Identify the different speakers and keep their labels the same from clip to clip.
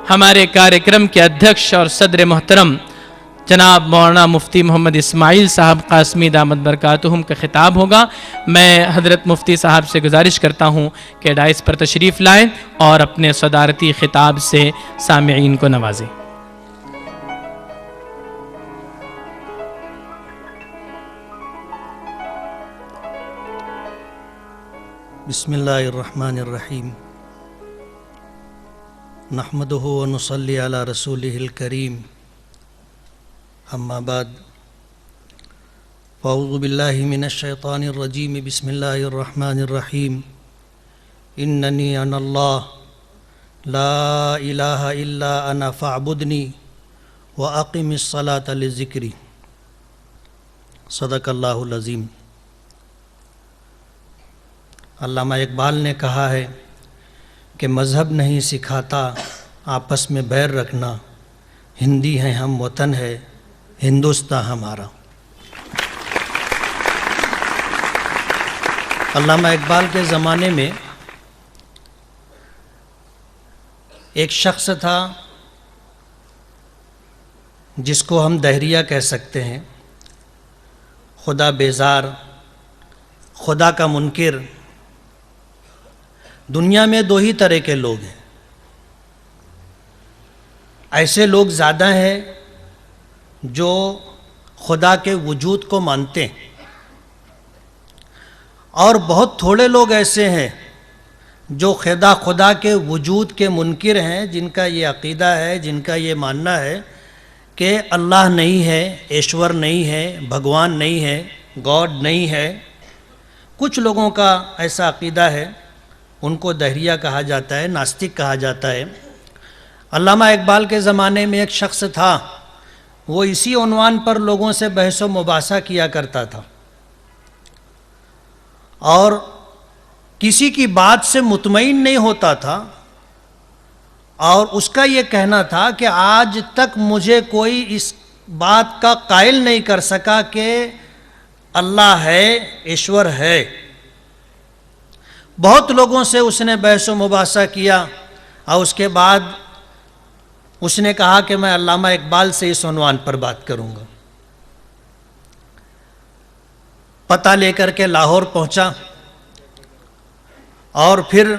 Speaker 1: ہمارے کاریکرم کے ادھیکش اور صدر محترم جناب مولانا مفتی محمد اسماعیل صاحب قاسمی دامت برکاتہم کا خطاب ہوگا۔ میں حضرت مفتی صاحب سے گزارش کرتا ہوں کہ ڈائس پر تشریف لائیں اور اپنے صدارتی خطاب سے سامعین کو نوازیں۔
Speaker 2: بسم اللہ الرحمن الرحیم نحمدہ ونصلی علی رسولہ الکریم اما بعد فاعوذ باللہ من الشیطان الرجیم بسم اللہ الرحمن الرحیم اننی انا اللہ لا الہ الا انا فاعبدنی واقم الصلاۃ لذکری صدق اللہ العظیم۔ علامہ اقبال نے کہا ہے کہ مذہب نہیں سکھاتا آپس میں بیر رکھنا، ہندی ہیں ہم وطن ہے ہندوستان ہمارا۔ علامہ اقبال کے زمانے میں ایک شخص تھا جس کو ہم دہریہ کہہ سکتے ہیں، خدا بیزار، خدا کا منکر۔ دنیا میں دو ہی طرح کے لوگ ہیں، ایسے لوگ زیادہ ہیں جو خدا کے وجود کو مانتے ہیں، اور بہت تھوڑے لوگ ایسے ہیں جو خدا کے وجود کے منکر ہیں، جن کا یہ عقیدہ ہے، جن کا یہ ماننا ہے کہ اللہ نہیں ہے، ایشور نہیں ہے، بھگوان نہیں ہے، گاڈ نہیں ہے۔ کچھ لوگوں کا ایسا عقیدہ ہے، ان کو دہریہ کہا جاتا ہے، ناستک کہا جاتا ہے۔ علامہ اقبال کے زمانے میں ایک شخص تھا، وہ اسی عنوان پر لوگوں سے بحث و مباحثہ کیا کرتا تھا، اور کسی کی بات سے مطمئن نہیں ہوتا تھا، اور اس کا یہ کہنا تھا کہ آج تک مجھے کوئی اس بات کا قائل نہیں کر سکا کہ اللہ ہے، ایشور ہے۔ بہت لوگوں سے اس نے بحث و مباحثہ کیا، اور اس کے بعد اس نے کہا کہ میں علامہ اقبال سے اس عنوان پر بات کروں گا۔ پتہ لے کر کے لاہور پہنچا، اور پھر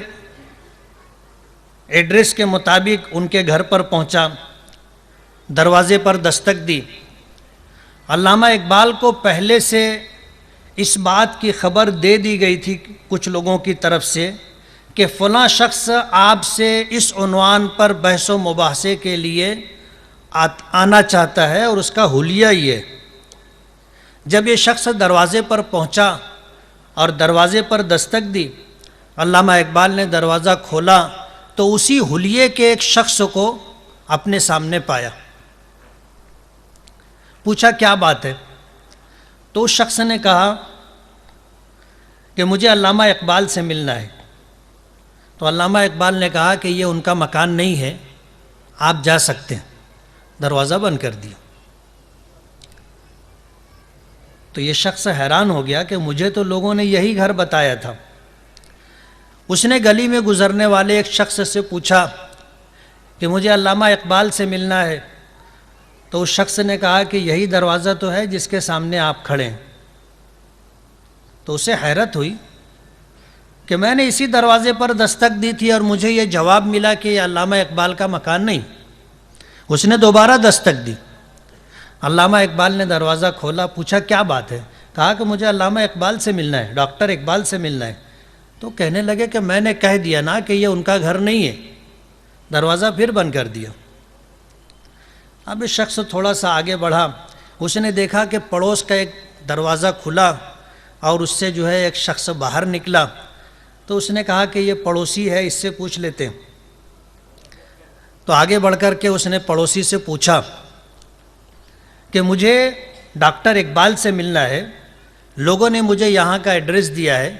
Speaker 2: ایڈریس کے مطابق ان کے گھر پر پہنچا، دروازے پر دستک دی۔ علامہ اقبال کو پہلے سے اس بات کی خبر دے دی گئی تھی کچھ لوگوں کی طرف سے کہ فلاں شخص آپ سے اس عنوان پر بحث و مباحثے کے لیے آنا چاہتا ہے، اور اس کا حلیہ یہ۔ جب یہ شخص دروازے پر پہنچا اور دروازے پر دستک دی، علامہ اقبال نے دروازہ کھولا تو اسی حلیے کے ایک شخص کو اپنے سامنے پایا۔ پوچھا کیا بات ہے؟ تو اس شخص نے کہا کہ مجھے علامہ اقبال سے ملنا ہے۔ تو علامہ اقبال نے کہا کہ یہ ان کا مکان نہیں ہے، آپ جا سکتے ہیں۔ دروازہ بند کر دیا۔ تو یہ شخص حیران ہو گیا کہ مجھے تو لوگوں نے یہی گھر بتایا تھا۔ اس نے گلی میں گزرنے والے ایک شخص سے پوچھا کہ مجھے علامہ اقبال سے ملنا ہے۔ تو اس شخص نے کہا کہ یہی دروازہ تو ہے جس کے سامنے آپ کھڑے ہیں۔ تو اسے حیرت ہوئی کہ میں نے اسی دروازے پر دستک دی تھی اور مجھے یہ جواب ملا کہ یہ علامہ اقبال کا مکان نہیں۔ اس نے دوبارہ دستک دی۔ علامہ اقبال نے دروازہ کھولا، پوچھا کیا بات ہے؟ کہا کہ مجھے علامہ اقبال سے ملنا ہے، ڈاکٹر اقبال سے ملنا ہے۔ تو کہنے لگے کہ میں نے کہہ دیا نا کہ یہ ان کا گھر نہیں ہے۔ دروازہ پھر بند کر دیا۔ اب اس شخص تھوڑا سا آگے بڑھا، اس نے دیکھا کہ پڑوس کا ایک دروازہ کھلا اور اس سے جو ہے ایک شخص باہر نکلا۔ تو اس نے کہا کہ یہ پڑوسی ہے، اس سے پوچھ لیتے ہیں۔ تو آگے بڑھ کر کے اس نے پڑوسی سے پوچھا کہ مجھے ڈاکٹر اقبال سے ملنا ہے، لوگوں نے مجھے یہاں کا ایڈریس دیا ہے،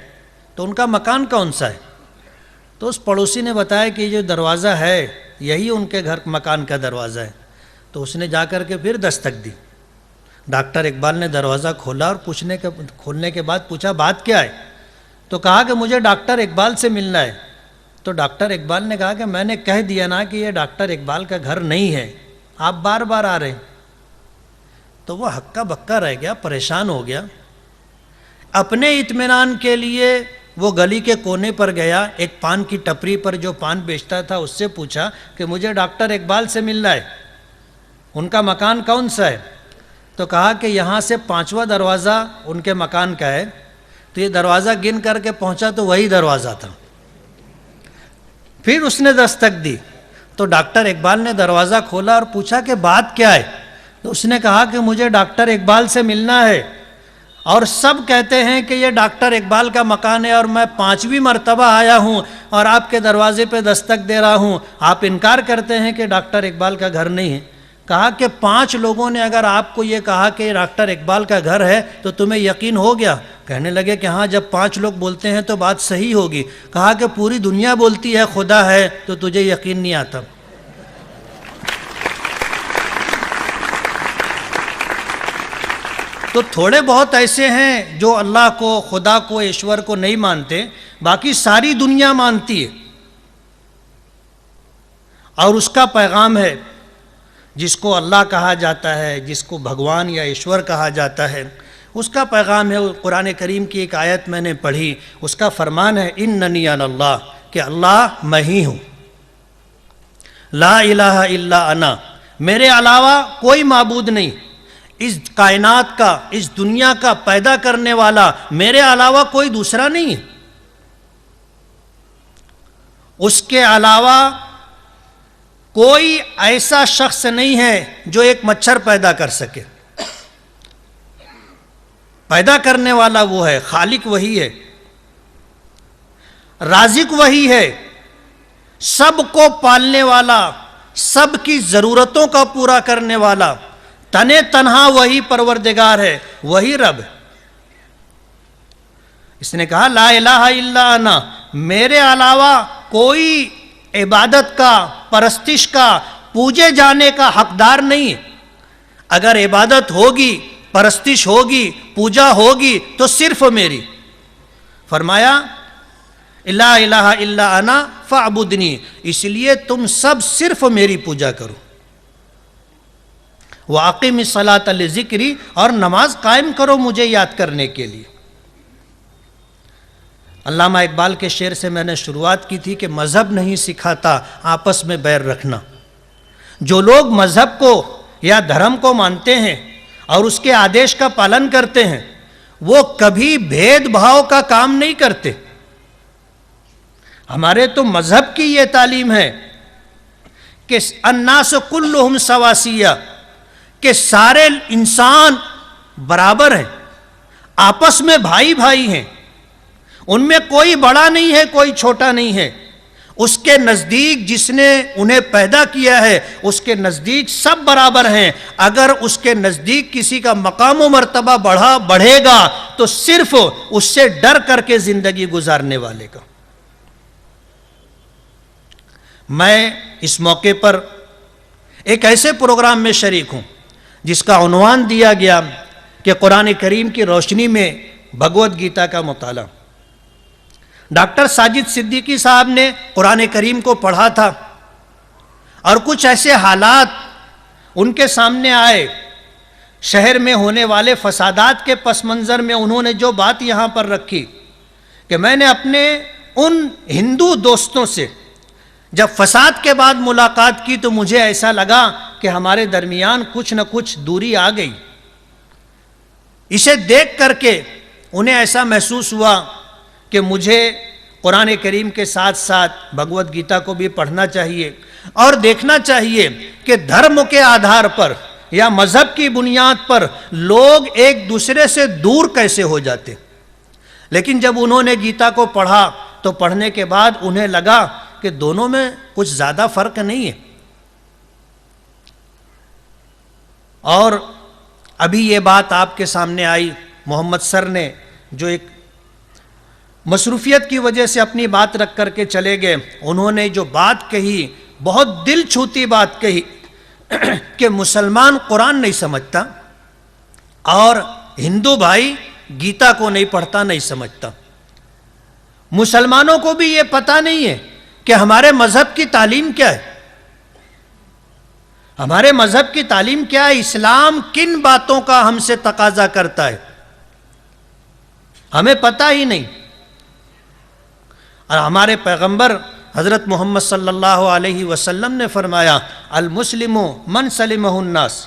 Speaker 2: تو ان کا مکان کون سا ہے؟ تو اس پڑوسی نے بتایا کہ یہ جو دروازہ ہے یہی ان کے گھر مکان کا دروازہ ہے۔ تو اس نے جا کر کے پھر دستک دی۔ ڈاکٹر اقبال نے دروازہ کھولا اور کھولنے کے بعد پوچھا بات کیا ہے؟ تو کہا کہ مجھے ڈاکٹر اقبال سے ملنا ہے۔ تو ڈاکٹر اقبال نے کہا کہ میں نے کہہ دیا نا کہ یہ ڈاکٹر اقبال کا گھر نہیں ہے، آپ بار بار آ رہے ہیں۔ تو وہ ہکا بکا رہ گیا، پریشان ہو گیا۔ اپنے اطمینان کے لیے وہ گلی کے کونے پر گیا، ایک پان کی ٹپری پر جو پان بیچتا تھا اس سے پوچھا کہ مجھے ڈاکٹر اقبال سے ملنا ہے، ان کا مکان کون سا ہے؟ تو کہا کہ یہاں سے 5واں دروازہ ان کے مکان کا ہے۔ تو یہ دروازہ گن کر کے پہنچا تو وہی دروازہ تھا۔ پھر اس نے دستک دی تو ڈاکٹر اقبال نے دروازہ کھولا اور پوچھا کہ بات کیا ہے؟ تو اس نے کہا کہ مجھے ڈاکٹر اقبال سے ملنا ہے، اور سب کہتے ہیں کہ یہ ڈاکٹر اقبال کا مکان ہے، اور میں 5ویں مرتبہ آیا ہوں اور آپ کے دروازے پہ دستک دے رہا ہوں، آپ انکار کرتے ہیں کہ ڈاکٹر اقبال کا گھر نہیں ہے۔ کہا کہ 5 لوگوں نے اگر آپ کو یہ کہا کہ یہ ڈاکٹر اقبال کا گھر ہے تو تمہیں یقین ہو گیا؟ کہنے لگے کہ ہاں، جب 5 لوگ بولتے ہیں تو بات صحیح ہوگی۔ کہا کہ پوری دنیا بولتی ہے خدا ہے تو تجھے یقین نہیں آتا۔ تو تھوڑے بہت ایسے ہیں جو اللہ کو، خدا کو، ایشور کو نہیں مانتے، باقی ساری دنیا مانتی ہے۔ اور اس کا پیغام ہے، جس کو اللہ کہا جاتا ہے، جس کو بھگوان یا ایشور کہا جاتا ہے، اس کا پیغام ہے۔ قرآن کریم کی ایک آیت میں نے پڑھی، اس کا فرمان ہے اننی انا اللہ، کہ اللہ میں ہی ہوں، لا الہ الا انا، میرے علاوہ کوئی معبود نہیں، اس کائنات کا، اس دنیا کا پیدا کرنے والا میرے علاوہ کوئی دوسرا نہیں ہے، اس کے علاوہ کوئی ایسا شخص نہیں ہے جو ایک مچھر پیدا کر سکے۔ پیدا کرنے والا وہ ہے، خالق وہی ہے، رازق وہی ہے، سب کو پالنے والا، سب کی ضرورتوں کا پورا کرنے والا، تنے تنہا وہی پروردگار ہے، وہی رب ہے۔ اس نے کہا لا الہ الا انا، میرے علاوہ کوئی عبادت کا، پرستش کا، پوجے جانے کا حقدار نہیں ہے۔ اگر عبادت ہوگی، پرستش ہوگی، پوجا ہوگی تو صرف میری۔ فرمایا لا الہ الا انا فاعبدنی، اس لیے تم سب صرف میری پوجا کرو۔ وَأَقِمِ الصَّلَاةَ لِذِكْرِي، اور نماز قائم کرو مجھے یاد کرنے کے لیے۔ علامہ اقبال کے شعر سے میں نے شروعات کی تھی کہ مذہب نہیں سکھاتا آپس میں بیر رکھنا۔ جو لوگ مذہب کو یا دھرم کو مانتے ہیں اور اس کے آدیش کا پالن کرتے ہیں، وہ کبھی بھید بھاؤ کا کام نہیں کرتے۔ ہمارے تو مذہب کی یہ تعلیم ہے کہ الناس کلہم سواسیہ، کہ سارے انسان برابر ہیں، آپس میں بھائی بھائی ہیں، ان میں کوئی بڑا نہیں ہے، کوئی چھوٹا نہیں ہے۔ اس کے نزدیک جس نے انہیں پیدا کیا ہے، اس کے نزدیک سب برابر ہیں۔ اگر اس کے نزدیک کسی کا مقام و مرتبہ بڑھے گا تو صرف اس سے ڈر کر کے زندگی گزارنے والے کا۔ میں اس موقع پر ایک ایسے پروگرام میں شریک ہوں جس کا عنوان دیا گیا کہ قرآن کریم کی روشنی میں بھگوت گیتا کا مطالعہ۔ ڈاکٹر ساجد صدیقی صاحب نے قرآن کریم کو پڑھا تھا اور کچھ ایسے حالات ان کے سامنے آئے، شہر میں ہونے والے فسادات کے پس منظر میں انہوں نے جو بات یہاں پر رکھی کہ میں نے اپنے ان ہندو دوستوں سے جب فساد کے بعد ملاقات کی تو مجھے ایسا لگا کہ ہمارے درمیان کچھ نہ کچھ دوری آ گئی۔ اسے دیکھ کر کے انہیں ایسا محسوس ہوا کہ مجھے قرآن کریم کے ساتھ ساتھ بھگوت گیتا کو بھی پڑھنا چاہیے اور دیکھنا چاہیے کہ دھرم کے آدھار پر یا مذہب کی بنیاد پر لوگ ایک دوسرے سے دور کیسے ہو جاتے۔ لیکن جب انہوں نے گیتا کو پڑھا تو پڑھنے کے بعد انہیں لگا کہ دونوں میں کچھ زیادہ فرق نہیں ہے۔ اور ابھی یہ بات آپ کے سامنے آئی، محمد سر نے جو ایک مصروفیت کی وجہ سے اپنی بات رکھ کر کے چلے گئے، انہوں نے جو بات کہی بہت دل چھوتی بات کہی کہ مسلمان قرآن نہیں سمجھتا اور ہندو بھائی گیتا کو نہیں پڑھتا، نہیں سمجھتا۔ مسلمانوں کو بھی یہ پتہ نہیں ہے کہ ہمارے مذہب کی تعلیم کیا ہے، ہمارے مذہب کی تعلیم کیا ہے، اسلام کن باتوں کا ہم سے تقاضا کرتا ہے، ہمیں پتہ ہی نہیں۔ اور ہمارے پیغمبر حضرت محمد صلی اللہ علیہ وسلم نے فرمایا المسلم من سلمہ الناس،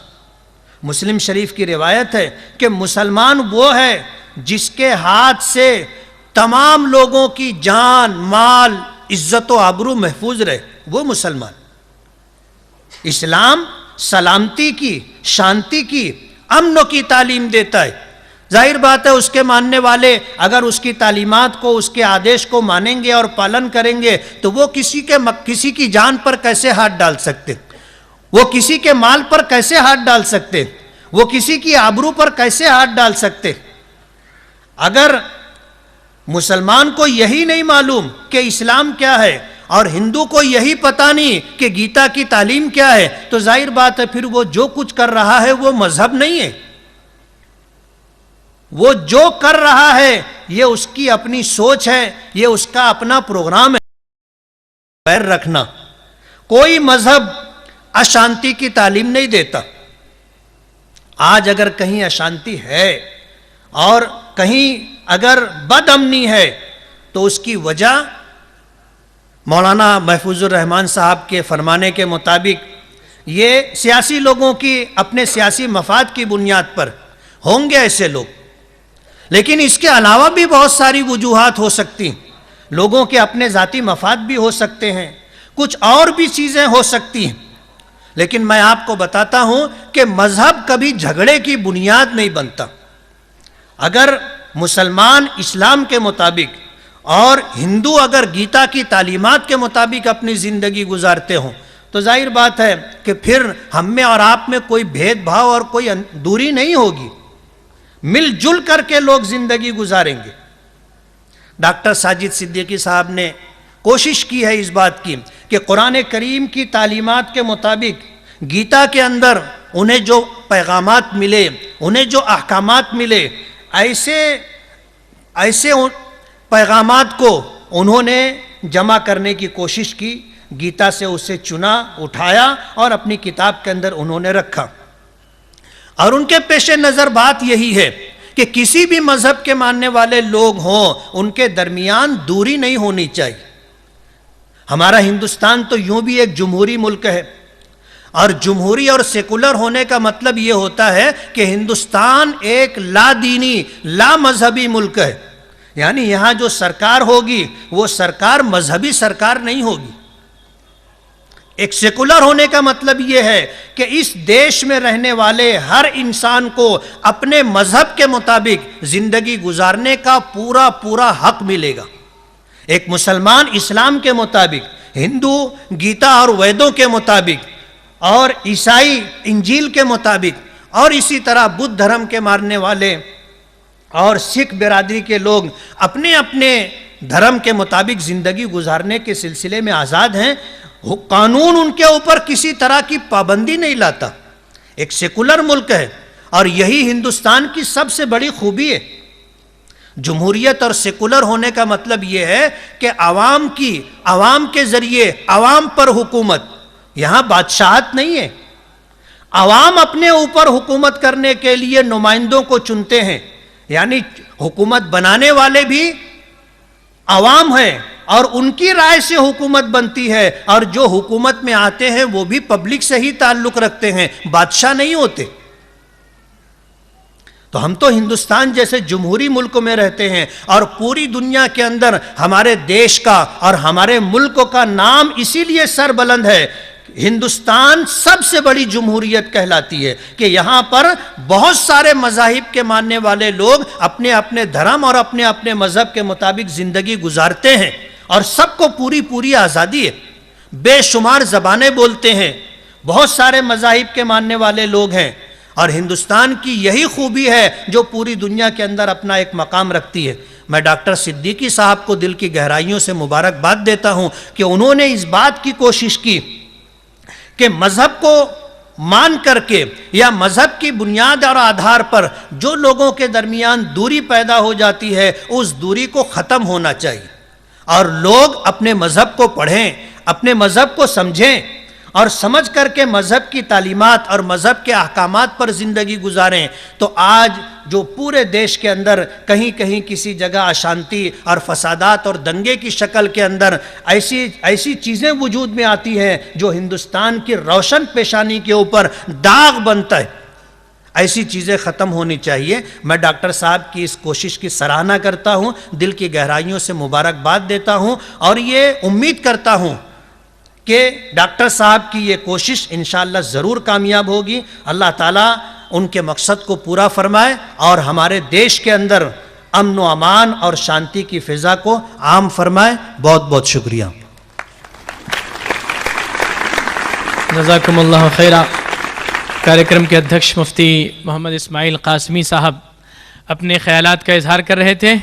Speaker 2: مسلم شریف کی روایت ہے کہ مسلمان وہ ہے جس کے ہاتھ سے تمام لوگوں کی جان، مال، عزت و آبرو محفوظ رہے، وہ مسلمان۔ اسلام سلامتی کی، شانتی کی، امن کی تعلیم دیتا ہے۔ ظاہر بات ہے اس کے ماننے والے اگر اس کی تعلیمات کو، اس کے آدیش کو مانیں گے اور پالن کریں گے تو وہ کسی کی جان پر کیسے ہاتھ ڈال سکتے، وہ کسی کے مال پر کیسے ہاتھ ڈال سکتے، وہ کسی کی آبرو پر کیسے ہاتھ ڈال سکتے۔ اگر مسلمان کو یہی نہیں معلوم کہ اسلام کیا ہے اور ہندو کو یہی پتہ نہیں کہ گیتا کی تعلیم کیا ہے، تو ظاہر بات ہے پھر وہ جو کچھ کر رہا ہے وہ مذہب نہیں ہے، وہ جو کر رہا ہے یہ اس کی اپنی سوچ ہے، یہ اس کا اپنا پروگرام ہے۔ پیر رکھنا، کوئی مذہب اشانتی کی تعلیم نہیں دیتا۔ آج اگر کہیں اشانتی ہے اور کہیں اگر بد امنی ہے تو اس کی وجہ مولانا محفوظ الرحمان صاحب کے فرمانے کے مطابق یہ سیاسی لوگوں کی اپنے سیاسی مفاد کی بنیاد پر ہوں گے ایسے لوگ، لیکن اس کے علاوہ بھی بہت ساری وجوہات ہو سکتی ہیں۔ لوگوں کے اپنے ذاتی مفاد بھی ہو سکتے ہیں، کچھ اور بھی چیزیں ہو سکتی ہیں، لیکن میں آپ کو بتاتا ہوں کہ مذہب کبھی جھگڑے کی بنیاد نہیں بنتا۔ اگر مسلمان اسلام کے مطابق اور ہندو اگر گیتا کی تعلیمات کے مطابق اپنی زندگی گزارتے ہوں تو ظاہر بات ہے کہ پھر ہم میں اور آپ میں کوئی بھید بھاؤ اور کوئی دوری نہیں ہوگی، مل جل کر کے لوگ زندگی گزاریں گے۔ ڈاکٹر ساجد صدیقی صاحب نے کوشش کی ہے اس بات کی کہ قرآن کریم کی تعلیمات کے مطابق گیتا کے اندر انہیں جو پیغامات ملے، انہیں جو احکامات ملے، ایسے پیغامات کو انہوں نے جمع کرنے کی کوشش کی، گیتا سے اسے چنا، اٹھایا اور اپنی کتاب کے اندر انہوں نے رکھا۔ اور ان کے پیش نظر بات یہی ہے کہ کسی بھی مذہب کے ماننے والے لوگ ہوں ان کے درمیان دوری نہیں ہونی چاہیے۔ ہمارا ہندوستان تو یوں بھی ایک جمہوری ملک ہے، اور جمہوری اور سیکولر ہونے کا مطلب یہ ہوتا ہے کہ ہندوستان ایک لا دینی، لا مذہبی ملک ہے، یعنی یہاں جو سرکار ہوگی وہ سرکار مذہبی سرکار نہیں ہوگی۔ ایک سیکولر ہونے کا مطلب یہ ہے کہ اس دیش میں رہنے والے ہر انسان کو اپنے مذہب کے مطابق زندگی گزارنے کا پورا حق ملے گا۔ ایک مسلمان اسلام کے مطابق، ہندو گیتا اور ویدوں کے مطابق، اور عیسائی انجیل کے مطابق، اور اسی طرح بدھ دھرم کے ماننے والے اور سکھ برادری کے لوگ اپنے اپنے دھرم کے مطابق زندگی گزارنے کے سلسلے میں آزاد ہیں۔ قانون ان کے اوپر کسی طرح کی پابندی نہیں لاتا، ایک سیکولر ملک ہے، اور یہی ہندوستان کی سب سے بڑی خوبی ہے۔ جمہوریت اور سیکولر ہونے کا مطلب یہ ہے کہ عوام کے ذریعے عوام پر حکومت، یہاں بادشاہت نہیں ہے۔ عوام اپنے اوپر حکومت کرنے کے لیے نمائندوں کو چنتے ہیں، یعنی حکومت بنانے والے بھی عوام ہیں اور ان کی رائے سے حکومت بنتی ہے، اور جو حکومت میں آتے ہیں وہ بھی پبلک سے ہی تعلق رکھتے ہیں، بادشاہ نہیں ہوتے۔ تو ہم تو ہندوستان جیسے جمہوری ملک میں رہتے ہیں، اور پوری دنیا کے اندر ہمارے دیش کا اور ہمارے ملک کا نام اسی لیے سر بلند ہے۔ ہندوستان سب سے بڑی جمہوریت کہلاتی ہے کہ یہاں پر بہت سارے مذاہب کے ماننے والے لوگ اپنے اپنے دھرم اور اپنے اپنے مذہب کے مطابق زندگی گزارتے ہیں، اور سب کو پوری آزادی ہے۔ بے شمار زبانیں بولتے ہیں، بہت سارے مذاہب کے ماننے والے لوگ ہیں، اور ہندوستان کی یہی خوبی ہے جو پوری دنیا کے اندر اپنا ایک مقام رکھتی ہے۔ میں ڈاکٹر صدیقی صاحب کو دل کی گہرائیوں سے مبارکباد دیتا ہوں کہ انہوں نے اس بات کی کوشش کی کہ مذہب کو مان کر کے یا مذہب کی بنیاد اور آدھار پر جو لوگوں کے درمیان دوری پیدا ہو جاتی ہے اس دوری کو ختم ہونا چاہیے، اور لوگ اپنے مذہب کو پڑھیں، اپنے مذہب کو سمجھیں اور سمجھ کر کے مذہب کی تعلیمات اور مذہب کے احکامات پر زندگی گزاریں، تو آج جو پورے دیش کے اندر کہیں کہیں کسی جگہ اشانتی اور فسادات اور دنگے کی شکل کے اندر ایسی چیزیں وجود میں آتی ہیں جو ہندوستان کی روشن پیشانی کے اوپر داغ بنتا ہے، ایسی چیزیں ختم ہونی چاہیے۔ میں ڈاکٹر صاحب کی اس کوشش کی سراہنا کرتا ہوں، دل کی گہرائیوں سے مبارکباد دیتا ہوں، اور یہ امید کرتا ہوں کہ ڈاکٹر صاحب کی یہ کوشش انشاءاللہ ضرور کامیاب ہوگی۔ اللہ تعالیٰ ان کے مقصد کو پورا فرمائے اور ہمارے دیش کے اندر امن و امان اور شانتی کی فضا کو عام فرمائے۔ بہت بہت شکریہ۔
Speaker 1: جزاکم اللہ خیرہ۔ کاریکرم کے ادھیکش مفتی محمد اسماعیل قاسمی صاحب اپنے خیالات کا اظہار کر رہے تھے۔